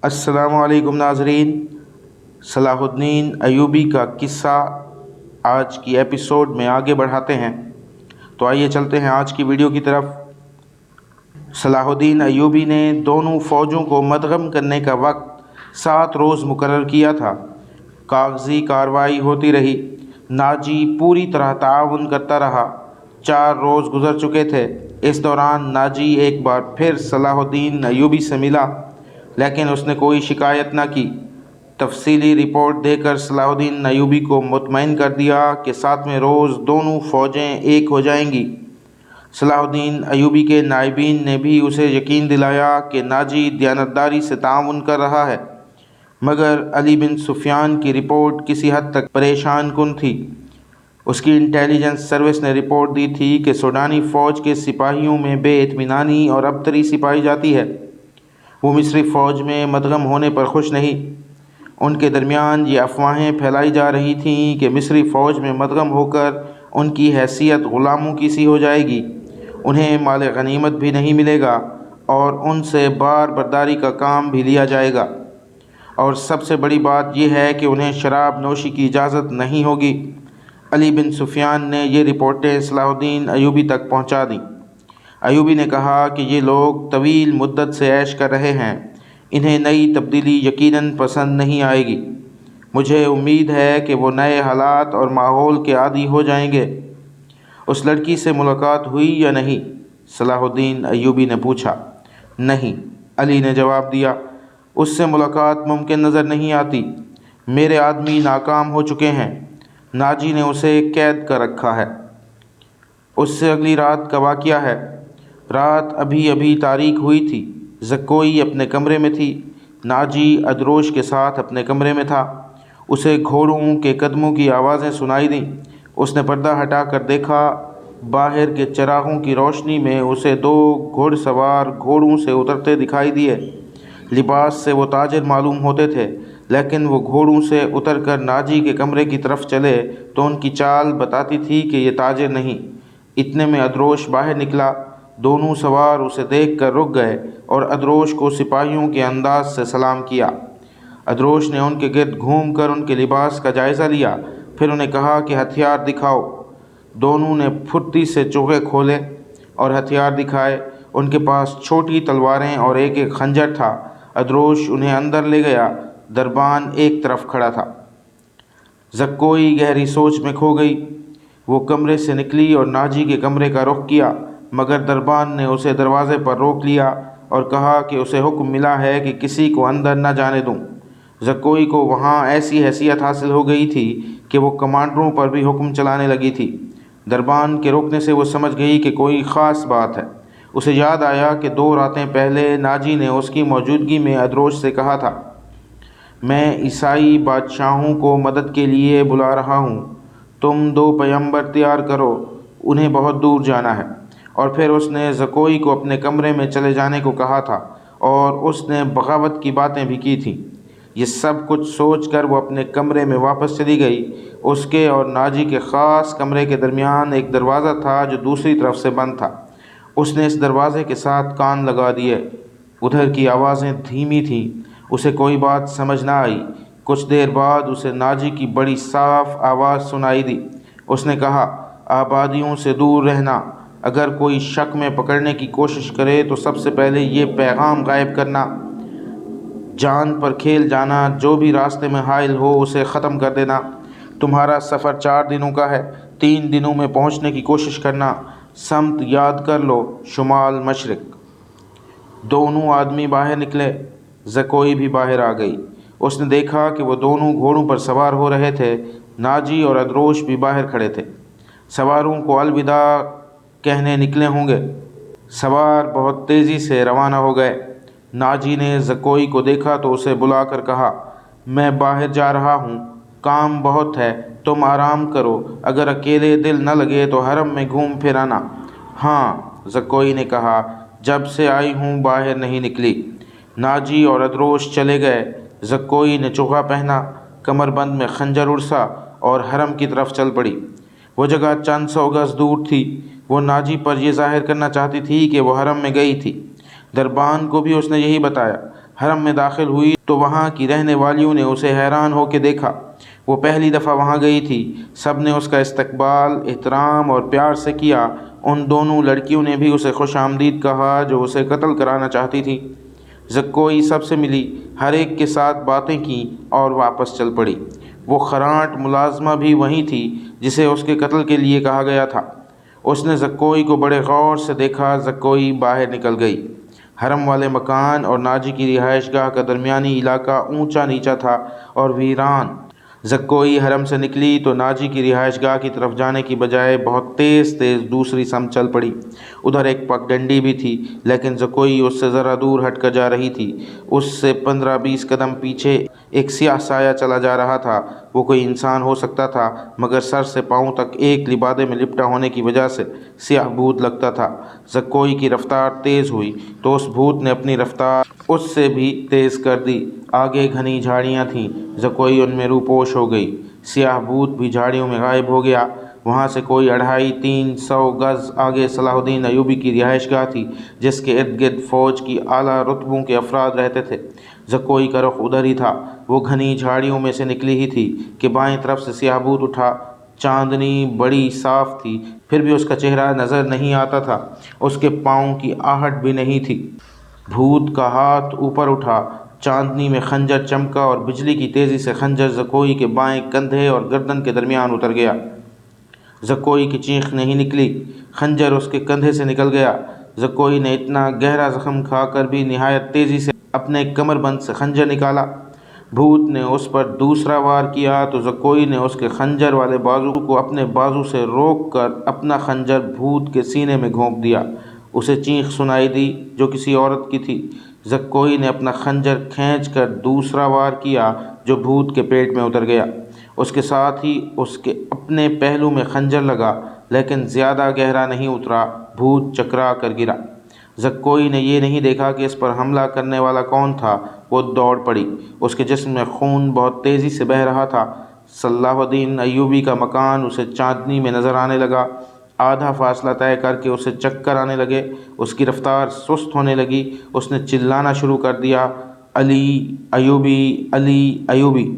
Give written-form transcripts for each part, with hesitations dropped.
السلام علیکم ناظرین، صلاح الدین ایوبی کا قصہ آج کی ایپیسوڈ میں آگے بڑھاتے ہیں۔ تو آئیے چلتے ہیں آج کی ویڈیو کی طرف۔ صلاح الدین ایوبی نے دونوں فوجوں کو مدغم کرنے کا وقت 7 روز مقرر کیا تھا۔ کاغذی کارروائی ہوتی رہی۔ ناجی پوری طرح تعاون کرتا رہا۔ 4 روز گزر چکے تھے۔ اس دوران ناجی ایک بار پھر صلاح الدین ایوبی سے ملا، لیکن اس نے کوئی شکایت نہ کی۔ تفصیلی رپورٹ دے کر صلاح الدین ایوبی کو مطمئن کر دیا کہ 7ویں روز دونوں فوجیں ایک ہو جائیں گی۔ صلاح الدین ایوبی کے نائبین نے بھی اسے یقین دلایا کہ ناجی دیانتداری سے تعاون کر رہا ہے، مگر علی بن سفیان کی رپورٹ کسی حد تک پریشان کن تھی۔ اس کی انٹیلیجنس سروس نے رپورٹ دی تھی کہ سوڈانی فوج کے سپاہیوں میں بے اطمینانی اور ابتری سی پائی جاتی ہے۔ وہ مصری فوج میں مدغم ہونے پر خوش نہیں۔ ان کے درمیان یہ افواہیں پھیلائی جا رہی تھیں کہ مصری فوج میں مدغم ہو کر ان کی حیثیت غلاموں کی سی ہو جائے گی، انہیں مال غنیمت بھی نہیں ملے گا اور ان سے بار برداری کا کام بھی لیا جائے گا، اور سب سے بڑی بات یہ ہے کہ انہیں شراب نوشی کی اجازت نہیں ہوگی۔ علی بن سفیان نے یہ رپورٹیں صلاح الدین ایوبی تک پہنچا دیں۔ ایوبی نے کہا کہ یہ لوگ طویل مدت سے عیش کر رہے ہیں، انہیں نئی تبدیلی یقیناً پسند نہیں آئے گی۔ مجھے امید ہے کہ وہ نئے حالات اور ماحول کے عادی ہو جائیں گے۔ اس لڑکی سے ملاقات ہوئی یا نہیں؟ صلاح الدین ایوبی نے پوچھا۔ نہیں، علی نے جواب دیا، اس سے ملاقات ممکن نظر نہیں آتی۔ میرے آدمی ناکام ہو چکے ہیں، ناجی نے اسے قید کر رکھا ہے۔ اس سے اگلی رات کا واقعہ ہے۔ رات ابھی تاریک ہوئی تھی۔ زکوئی اپنے کمرے میں تھی۔ ناجی ادروش کے ساتھ اپنے کمرے میں تھا۔ اسے گھوڑوں کے قدموں کی آوازیں سنائی دیں۔ اس نے پردہ ہٹا کر دیکھا۔ باہر کے چراغوں کی روشنی میں اسے 2 گھڑ سوار گھوڑوں سے اترتے دکھائی دیے۔ لباس سے وہ تاجر معلوم ہوتے تھے، لیکن وہ گھوڑوں سے اتر کر ناجی کے کمرے کی طرف چلے تو ان کی چال بتاتی تھی کہ یہ تاجر نہیں۔ اتنے میں ادروش باہر نکلا۔ دونوں سوار اسے دیکھ کر رک گئے اور ادروش کو سپاہیوں کے انداز سے سلام کیا۔ ادروش نے ان کے گرد گھوم کر ان کے لباس کا جائزہ لیا، پھر انہیں کہا کہ ہتھیار دکھاؤ۔ دونوں نے پھرتی سے چوغے کھولے اور ہتھیار دکھائے۔ ان کے پاس چھوٹی تلواریں اور ایک خنجر تھا۔ ادروش انہیں اندر لے گیا۔ دربان ایک طرف کھڑا تھا۔ زکوئی گہری سوچ میں کھو گئی۔ وہ کمرے سے نکلی اور ناجی کے کمرے کا رخ کیا، مگر دربان نے اسے دروازے پر روک لیا اور کہا کہ اسے حکم ملا ہے کہ کسی کو اندر نہ جانے دوں۔ زکوئی کو وہاں ایسی حیثیت حاصل ہو گئی تھی کہ وہ کمانڈروں پر بھی حکم چلانے لگی تھی۔ دربان کے روکنے سے وہ سمجھ گئی کہ کوئی خاص بات ہے۔ اسے یاد آیا کہ 2 راتیں پہلے ناجی نے اس کی موجودگی میں ادروش سے کہا تھا، میں عیسائی بادشاہوں کو مدد کے لیے بلا رہا ہوں، تم 2 پیغمبر تیار کرو، انہیں بہت دور جانا ہے۔ اور پھر اس نے زکوئی کو اپنے کمرے میں چلے جانے کو کہا تھا اور اس نے بغاوت کی باتیں بھی کی تھیں۔ یہ سب کچھ سوچ کر وہ اپنے کمرے میں واپس چلی گئی۔ اس کے اور ناجی کے خاص کمرے کے درمیان ایک دروازہ تھا جو دوسری طرف سے بند تھا۔ اس نے اس دروازے کے ساتھ کان لگا دیے۔ ادھر کی آوازیں دھیمی تھیں، اسے کوئی بات سمجھ نہ آئی۔ کچھ دیر بعد اسے ناجی کی بڑی صاف آواز سنائی دی۔ اس نے کہا، آبادیوں سے دور رہنا، اگر کوئی شک میں پکڑنے کی کوشش کرے تو سب سے پہلے یہ پیغام غائب کرنا، جان پر کھیل جانا، جو بھی راستے میں حائل ہو اسے ختم کر دینا۔ تمہارا سفر 4 دنوں کا ہے، 3 دنوں میں پہنچنے کی کوشش کرنا۔ سمت یاد کر لو، شمال مشرق۔ دونوں آدمی باہر نکلے۔ زکوئی بھی باہر آ گئی۔ اس نے دیکھا کہ وہ دونوں گھوڑوں پر سوار ہو رہے تھے۔ ناجی اور ادروش بھی باہر کھڑے تھے۔ سواروں کو الوداع کہنے نکلے ہوں گے۔ سوار بہت تیزی سے روانہ ہو گئے۔ ناجی نے زکوئی کو دیکھا تو اسے بلا کر کہا، میں باہر جا رہا ہوں، کام بہت ہے، تم آرام کرو، اگر اکیلے دل نہ لگے تو حرم میں گھوم پھر آنا۔ ہاں، زکوئی نے کہا، جب سے آئی ہوں باہر نہیں نکلی۔ ناجی اور ادروش چلے گئے۔ زکوئی نے چوغا پہنا، کمر بند میں خنجر ارسا اور حرم کی طرف چل پڑی۔ وہ جگہ چند 100 گز دور تھی۔ وہ ناجی پر یہ ظاہر کرنا چاہتی تھی کہ وہ حرم میں گئی تھی۔ دربان کو بھی اس نے یہی بتایا۔ حرم میں داخل ہوئی تو وہاں کی رہنے والیوں نے اسے حیران ہو کے دیکھا۔ وہ پہلی دفعہ وہاں گئی تھی۔ سب نے اس کا استقبال احترام اور پیار سے کیا۔ ان دونوں لڑکیوں نے بھی اسے خوش آمدید کہا جو اسے قتل کرانا چاہتی تھی۔ زکوئی سب سے ملی، ہر ایک کے ساتھ باتیں کیں اور واپس چل پڑی۔ وہ خرانٹ ملازمہ بھی وہی تھی جسے اس کے قتل کے لیے کہا گیا تھا۔ اس نے زکوئی کو بڑے غور سے دیکھا۔ زکوئی باہر نکل گئی۔ حرم والے مکان اور ناجی کی رہائش گاہ کا درمیانی علاقہ اونچا نیچا تھا اور ویران۔ زکوئی حرم سے نکلی تو ناجی کی رہائش گاہ کی طرف جانے کی بجائے بہت تیز دوسری سمت چل پڑی۔ ادھر ایک پگ ڈنڈی بھی تھی، لیکن زکوئی اس سے ذرا دور ہٹ کر جا رہی تھی۔ اس سے 15-20 قدم پیچھے ایک سیاہ سایہ چلا جا رہا تھا۔ وہ کوئی انسان ہو سکتا تھا، مگر سر سے پاؤں تک ایک لبادے میں لپٹا ہونے کی وجہ سے سیاہ بھوت لگتا تھا۔ زکوئی کی رفتار تیز ہوئی تو اس بھوت نے اپنی رفتار اس سے بھی تیز کر دی۔ آگے گھنی جھاڑیاں تھیں۔ زکوئی ان میں روپوش ہو گئی۔ سیاہ بھوت بھی جھاڑیوں میں غائب ہو گیا۔ وہاں سے کوئی 250-300 گز آگے صلاح الدین ایوبی کی رہائش گاہ تھی، جس کے ارد گرد فوج کی اعلیٰ رتبوں کے افراد رہتے تھے۔ زکوئی کا رخ ادھر ہی تھا۔ وہ گھنی جھاڑیوں میں سے نکلی ہی تھی کہ بائیں طرف سے سیاہ بھوت اٹھا۔ چاندنی بڑی صاف تھی، پھر بھی اس کا چہرہ نظر نہیں آتا تھا۔ اس کے پاؤں کی آہٹ بھی نہیں تھی۔ بھوت کا ہاتھ اوپر اٹھا، چاندنی میں خنجر چمکا اور بجلی کی تیزی سے خنجر زکوئی کے بائیں کندھے اور گردن کے درمیان اتر گیا۔ زکوئی کی چیخ نہیں نکلی، خنجر اس کے کندھے سے نکل گیا۔ زکوئی نے اتنا گہرا زخم کھا کر بھی نہایت تیزی سے اپنے کمر بند سے خنجر نکالا۔ بھوت نے اس پر دوسرا وار کیا تو زکوئی نے اس کے خنجر والے بازو کو اپنے بازو سے روک کر اپنا خنجر بھوت کے سینے میں گھونپ دیا۔ اسے چیخ سنائی دی جو کسی عورت کی تھی۔ زکوئی نے اپنا خنجر کھینچ کر دوسرا وار کیا جو بھوت کے پیٹ میں اتر گیا۔ اس کے ساتھ ہی اس کے اپنے پہلو میں خنجر لگا، لیکن زیادہ گہرا نہیں اترا۔ بھوت چکرا کر گرا۔ زکوئی نے یہ نہیں دیکھا کہ اس پر حملہ کرنے والا کون تھا۔ وہ دوڑ پڑی۔ اس کے جسم میں خون بہت تیزی سے بہہ رہا تھا۔ صلاح الدین ایوبی کا مکان اسے چاندنی میں نظر آنے لگا۔ آدھا فاصلہ طے کر کے اسے چکر آنے لگے۔ اس کی رفتار سست ہونے لگی۔ اس نے چلانا شروع کر دیا، علی ایوبی، علی ایوبی۔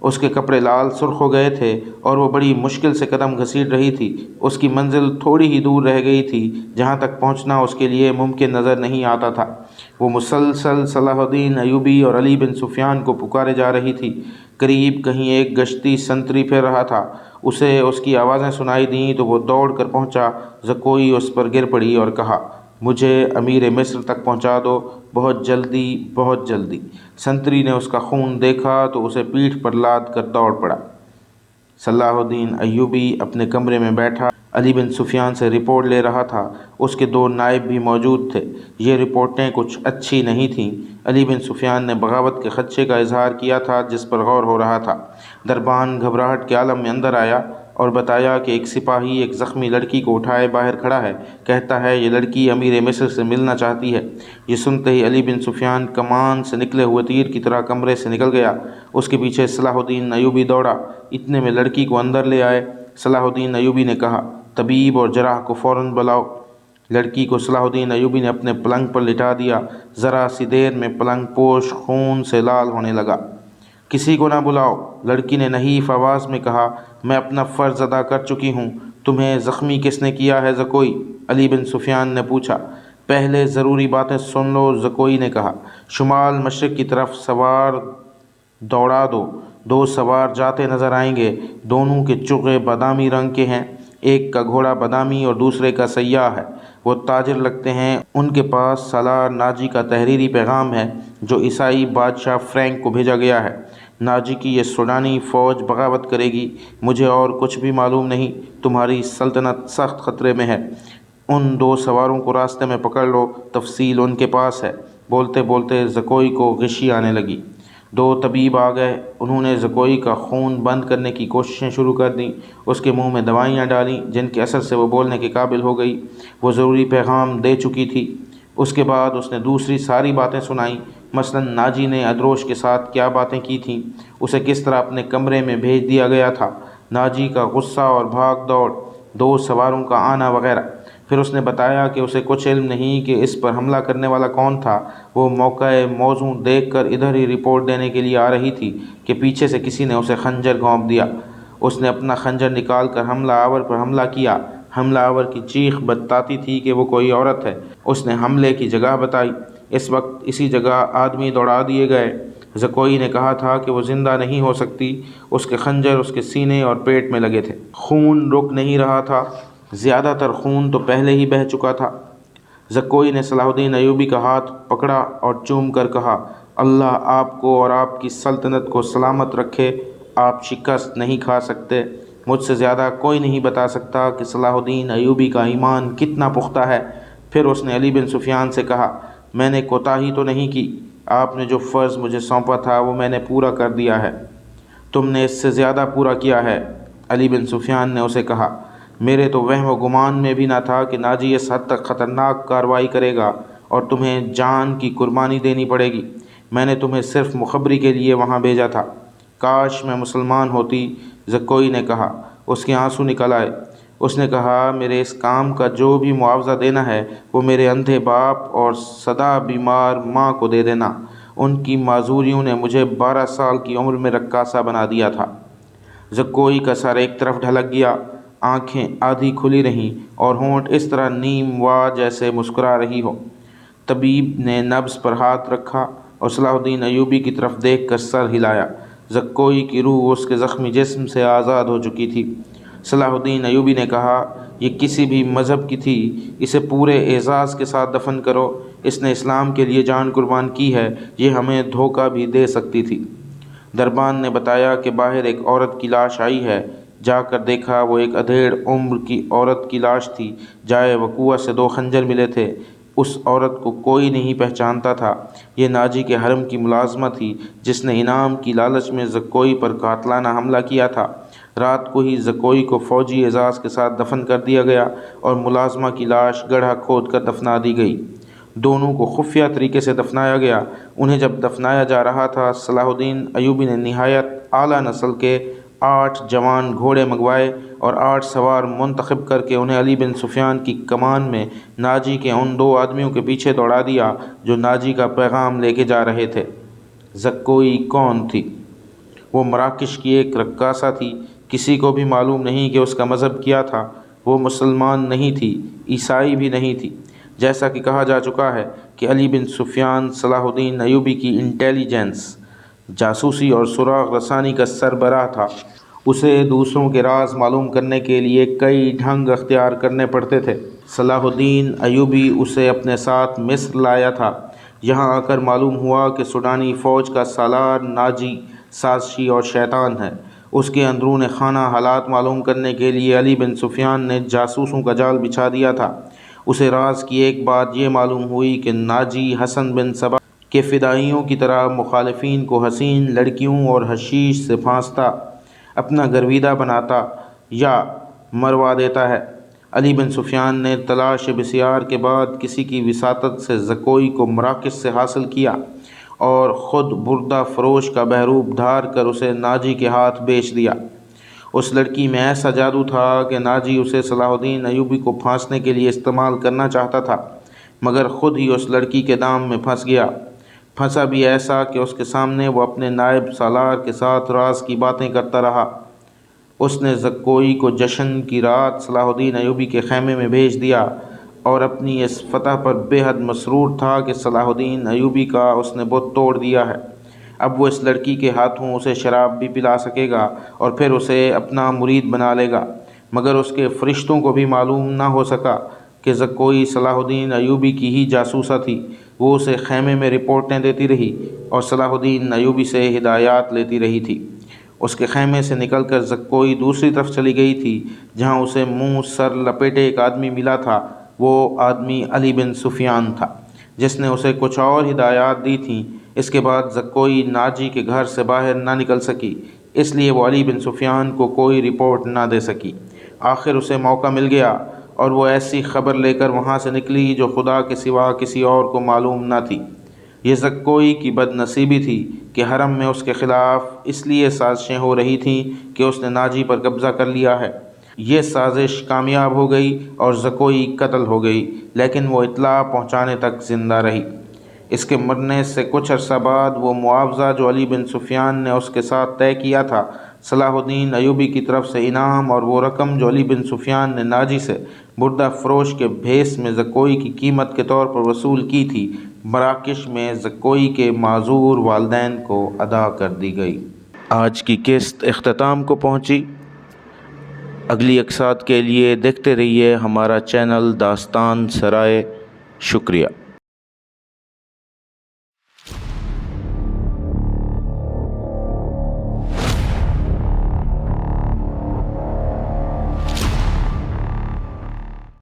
اس کے کپڑے لال سرخ ہو گئے تھے اور وہ بڑی مشکل سے قدم گھسیٹ رہی تھی۔ اس کی منزل تھوڑی ہی دور رہ گئی تھی، جہاں تک پہنچنا اس کے لیے ممکن نظر نہیں آتا تھا۔ وہ مسلسل صلاح الدین ایوبی اور علی بن سفیان کو پکارے جا رہی تھی۔ قریب کہیں ایک گشتی سنتری پھر رہا تھا۔ اسے اس کی آوازیں سنائی دیں تو وہ دوڑ کر پہنچا۔ زکوئی اس پر گر پڑی اور کہا، مجھے امیر مصر تک پہنچا دو، بہت جلدی، بہت جلدی۔ سنتری نے اس کا خون دیکھا تو اسے پیٹھ پر لاد کر دوڑ پڑا۔ صلاح الدین ایوبی اپنے کمرے میں بیٹھا علی بن سفیان سے رپورٹ لے رہا تھا۔ اس کے 2 نائب بھی موجود تھے۔ یہ رپورٹیں کچھ اچھی نہیں تھیں۔ علی بن سفیان نے بغاوت کے خدشے کا اظہار کیا تھا جس پر غور ہو رہا تھا۔ دربان گھبراہٹ کے عالم میں اندر آیا اور بتایا کہ ایک سپاہی ایک زخمی لڑکی کو اٹھائے باہر کھڑا ہے، کہتا ہے یہ لڑکی امیر مصر سے ملنا چاہتی ہے۔ یہ سنتے ہی علی بن سفیان کمان سے نکلے ہوئے تیر کی طرح کمرے سے نکل گیا۔ اس کے پیچھے صلاح الدین ایوبی دوڑا۔ اتنے میں لڑکی کو اندر لے آئے۔ صلاح الدین ایوبی نے کہا، طبیب اور جراح کو فوراً بلاؤ۔ لڑکی کو صلاح الدین ایوبی نے اپنے پلنگ پر لٹا دیا۔ ذرا سی دیر میں پلنگ پوش خون سے لال ہونے لگا۔ کسی کو نہ بلاؤ، لڑکی نے نحیف آواز میں کہا، میں اپنا فرض ادا کر چکی ہوں۔ تمہیں زخمی کس نے کیا ہے زکوئی؟ علی بن سفیان نے پوچھا۔ پہلے ضروری باتیں سن لو، زکوئی نے کہا۔ شمال مشرق کی طرف سوار دوڑا دو۔ 2 سوار جاتے نظر آئیں گے۔ دونوں کے چغے بادامی رنگ کے ہیں۔ ایک کا گھوڑا بادامی اور دوسرے کا سیاہ ہے۔ وہ تاجر لگتے ہیں۔ ان کے پاس سالار ناجی کا تحریری پیغام ہے جو عیسائی بادشاہ فرینک کو بھیجا گیا ہے۔ ناجی کی یہ سوڈانی فوج بغاوت کرے گی۔ مجھے اور کچھ بھی معلوم نہیں۔ تمہاری سلطنت سخت خطرے میں ہے۔ ان 2 سواروں کو راستے میں پکڑ لو، تفصیل ان کے پاس ہے۔ بولتے بولتے زکوئی کو غشی آنے لگی۔ 2 طبیب آ گئے۔ انہوں نے زکوئی کا خون بند کرنے کی کوششیں شروع کر دیں۔ اس کے منہ میں دوائیاں ڈالیں جن کے اثر سے وہ بولنے کے قابل ہو گئی۔ وہ ضروری پیغام دے چکی تھی۔ اس کے بعد اس نے دوسری ساری باتیں سنائیں، مثلاً ناجی نے ادروش کے ساتھ کیا باتیں کی تھیں، اسے کس طرح اپنے کمرے میں بھیج دیا گیا تھا، ناجی کا غصہ اور بھاگ دوڑ، 2 سواروں کا آنا وغیرہ۔ پھر اس نے بتایا کہ اسے کچھ علم نہیں کہ اس پر حملہ کرنے والا کون تھا۔ وہ موقع موزوں دیکھ کر ادھر ہی رپورٹ دینے کے لیے آ رہی تھی کہ پیچھے سے کسی نے اسے خنجر گھونپ دیا۔ اس نے اپنا خنجر نکال کر حملہ آور پر حملہ کیا۔ حملہ آور کی چیخ بتاتی تھی کہ وہ کوئی عورت ہے۔ اس نے حملے کی جگہ بتائی۔ اس وقت اسی جگہ آدمی دوڑا دیے گئے۔ زکوئی نے کہا تھا کہ وہ زندہ نہیں ہو سکتی۔ اس کے خنجر اس کے سینے اور پیٹ میں لگے تھے۔ خون رک نہیں رہا تھا، زیادہ تر خون تو پہلے ہی بہہ چکا تھا۔ زکوئی نے صلاح الدین ایوبی کا ہاتھ پکڑا اور چوم کر کہا، اللہ آپ کو اور آپ کی سلطنت کو سلامت رکھے، آپ شکست نہیں کھا سکتے۔ مجھ سے زیادہ کوئی نہیں بتا سکتا کہ صلاح الدین ایوبی کا ایمان کتنا پختہ ہے۔ پھر اس نے علی بن سفیان سے کہا، میں نے کوتاہی تو نہیں کی، آپ نے جو فرض مجھے سونپا تھا وہ میں نے پورا کر دیا ہے۔ تم نے اس سے زیادہ پورا کیا ہے۔ علی بن سفیان نے اسے کہا، میرے تو وہم و گمان میں بھی نہ تھا کہ ناجی اس حد تک خطرناک کارروائی کرے گا اور تمہیں جان کی قربانی دینی پڑے گی۔ میں نے تمہیں صرف مخبری کے لیے وہاں بھیجا تھا۔ کاش میں مسلمان ہوتی، زکوئی نے کہا۔ اس کے آنسو نکل آئے۔ اس نے کہا، میرے اس کام کا جو بھی معاوضہ دینا ہے وہ میرے اندھے باپ اور سدا بیمار ماں کو دے دینا۔ ان کی معذوریوں نے مجھے 12 سال کی عمر میں رقاصہ بنا دیا تھا۔ زکوئی کا سر ایک طرف ڈھلک گیا، آنکھیں آدھی کھلی رہیں اور ہونٹ اس طرح نیم وا جیسے مسکرا رہی ہو۔ طبیب نے نبض پر ہاتھ رکھا اور صلاح الدین ایوبی کی طرف دیکھ کر سر ہلایا۔ زکوئی کی روح اس کے زخمی جسم سے آزاد ہو چکی تھی۔ صلاح الدین ایوبی نے کہا، یہ کسی بھی مذہب کی تھی، اسے پورے اعزاز کے ساتھ دفن کرو۔ اس نے اسلام کے لیے جان قربان کی ہے، یہ ہمیں دھوکہ بھی دے سکتی تھی۔ دربان نے بتایا کہ باہر ایک عورت کی لاش آئی ہے۔ جا کر دیکھا، وہ ایک ادھیڑ عمر کی عورت کی لاش تھی۔ جائے وقوع سے 2 خنجر ملے تھے۔ اس عورت کو کوئی نہیں پہچانتا تھا۔ یہ ناجی کے حرم کی ملازمہ تھی جس نے انعام کی لالچ میں زکوئی پر قاتلانہ حملہ کیا تھا۔ رات کو ہی زکوئی کو فوجی اعزاز کے ساتھ دفن کر دیا گیا اور ملازمہ کی لاش گڑھا کھود کر دفنا دی گئی۔ دونوں کو خفیہ طریقے سے دفنایا گیا۔ انہیں جب دفنایا جا رہا تھا، صلاح الدین ایوبی نے نہایت اعلیٰ نسل کے 8 جوان گھوڑے منگوائے اور 8 سوار منتخب کر کے انہیں علی بن سفیان کی کمان میں ناجی کے ان 2 آدمیوں کے پیچھے دوڑا دیا جو ناجی کا پیغام لے کے جا رہے تھے۔ زکوئی کون تھی؟ وہ مراکش کی ایک رقاصہ تھی۔ کسی کو بھی معلوم نہیں کہ اس کا مذہب کیا تھا۔ وہ مسلمان نہیں تھی، عیسائی بھی نہیں تھی۔ جیسا کہ کہا جا چکا ہے کہ علی بن سفیان صلاح الدین ایوبی کی انٹیلیجنس، جاسوسی اور سراغ رسانی کا سربراہ تھا۔ اسے دوسروں کے راز معلوم کرنے کے لیے کئی ڈھنگ اختیار کرنے پڑتے تھے۔ صلاح الدین ایوبی اسے اپنے ساتھ مصر لایا تھا۔ یہاں آ کر معلوم ہوا کہ سوڈانی فوج کا سالار ناجی سازشی اور شیطان ہے۔ اس کے اندرون خانہ حالات معلوم کرنے کے لیے علی بن سفیان نے جاسوسوں کا جال بچھا دیا تھا۔ اسے راز کی ایک بات یہ معلوم ہوئی کہ ناجی حسن بن صبا کے فدائیوں کی طرح مخالفین کو حسین لڑکیوں اور حشیش سے پھانستا، اپنا گرویدہ بناتا یا مروا دیتا ہے۔ علی بن سفیان نے تلاش بسیار کے بعد کسی کی وساطت سے زکوئی کو مراکش سے حاصل کیا اور خود بردہ فروش کا بہروپ دھار کر اسے ناجی کے ہاتھ بیچ دیا۔ اس لڑکی میں ایسا جادو تھا کہ ناجی اسے صلاح الدین ایوبی کو پھانسنے کے لیے استعمال کرنا چاہتا تھا، مگر خود ہی اس لڑکی کے دام میں پھنس گیا۔ پھنسا بھی ایسا کہ اس کے سامنے وہ اپنے نائب سالار کے ساتھ راز کی باتیں کرتا رہا۔ اس نے زکوئی کو جشن کی رات صلاح الدین ایوبی کے خیمے میں بھیج دیا اور اپنی اس فتح پر بے حد مسرور تھا کہ صلاح الدین ایوبی کا اس نے بت توڑ دیا ہے۔ اب وہ اس لڑکی کے ہاتھوں اسے شراب بھی پلا سکے گا اور پھر اسے اپنا مرید بنا لے گا۔ مگر اس کے فرشتوں کو بھی معلوم نہ ہو سکا کہ زکوئی صلاح الدین ایوبی کی ہی جاسوسہ تھی۔ وہ اسے خیمے میں رپورٹیں دیتی رہی اور صلاح الدین ایوبی سے ہدایات لیتی رہی تھی۔ اس کے خیمے سے نکل کر زکوئی دوسری طرف چلی گئی تھی، جہاں اسے منہ سر لپیٹے ایک آدمی ملا تھا۔ وہ آدمی علی بن سفیان تھا، جس نے اسے کچھ اور ہدایات دی تھیں۔ اس کے بعد زکوئی ناجی کے گھر سے باہر نہ نکل سکی، اس لیے وہ علی بن سفیان کو کوئی رپورٹ نہ دے سکی۔ آخر اسے موقع مل گیا اور وہ ایسی خبر لے کر وہاں سے نکلی جو خدا کے سوا کسی اور کو معلوم نہ تھی۔ یہ زکوئی کی بد نصیبی تھی کہ حرم میں اس کے خلاف اس لیے سازشیں ہو رہی تھیں کہ اس نے ناجی پر قبضہ کر لیا ہے۔ یہ سازش کامیاب ہو گئی اور زکوئی قتل ہو گئی، لیکن وہ اطلاع پہنچانے تک زندہ رہی۔ اس کے مرنے سے کچھ عرصہ بعد وہ معاوضہ جو علی بن سفیان نے اس کے ساتھ طے کیا تھا، صلاح الدین ایوبی کی طرف سے انعام اور وہ رقم جو علی بن سفیان نے ناجی سے بردہ فروش کے بھیس میں زکوئی کی قیمت کے طور پر وصول کی تھی، مراکش میں زکوئی کے معذور والدین کو ادا کر دی گئی۔ آج کی قسط اختتام کو پہنچی۔ اگلی اقساط کے لیے دیکھتے رہیے ہمارا چینل داستان سرائے۔ شکریہ۔